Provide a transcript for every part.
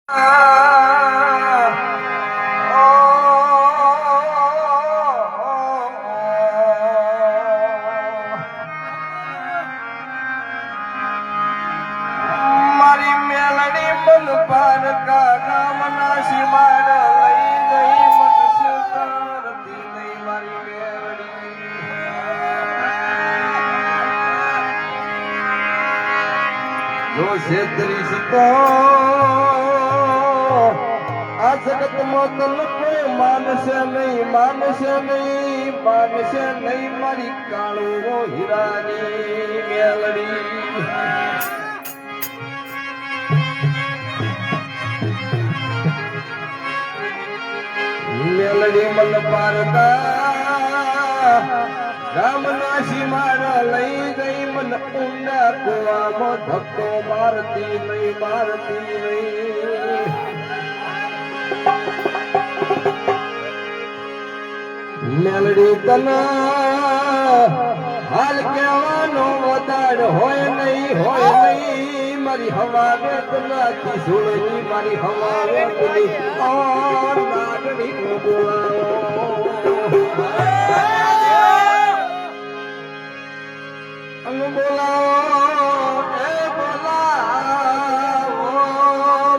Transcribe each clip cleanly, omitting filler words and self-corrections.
મારી મેલડી મન પારકા ગામના સીમાડ લઈ ગઈ મનસે કરતી નહીં મારી મેલડી જો છેતરીશ તો આ જગતમાં તને કોઈ માનશે નહીં મારી કાળો હીરાની મેલડી મેલડી મન પારકા ગામના સીમાડા લઈ ગઈ મન ઊંડા કુવામાં ધક્કો મારતી નહીં મેલડી તના હાલ કહેવાનો વધાર હોય નહીં મારી હવા વેદનાથી સુળની મારી હવા વેદની નાગણી બોલાવો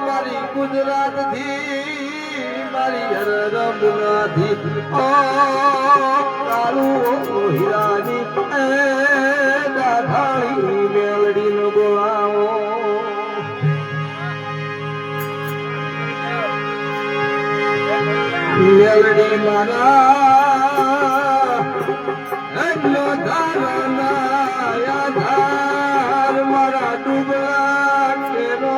મારી ગુજરાત થી મારી હરરમનાથી કાળું હીરાની દાઢાળી મેલડી નો બોલાવો મેલડી મારા ધાર મારા ડૂબા કેરો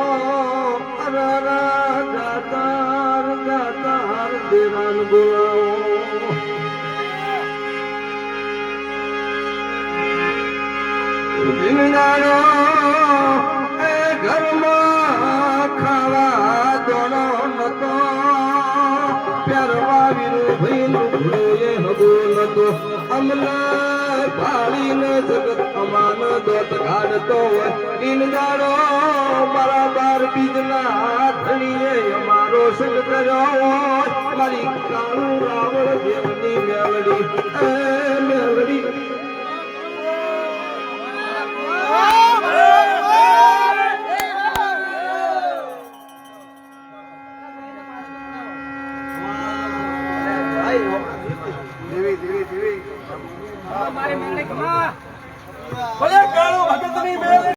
ગાતાર દેવાન બોલાવો દિલદારો એ ઘરમાં ખાવા દોડો નતો પ્યારવા વિરુ ભઈલું એ હગો નતો અમને ભાળીને જગત અમાન દોત કાઢતો હોય દિલદારો મારા બાર બીજના હાથણીએ અમારો સંગ કર્યો મારી કાળું રાવળ દેવની મેલડી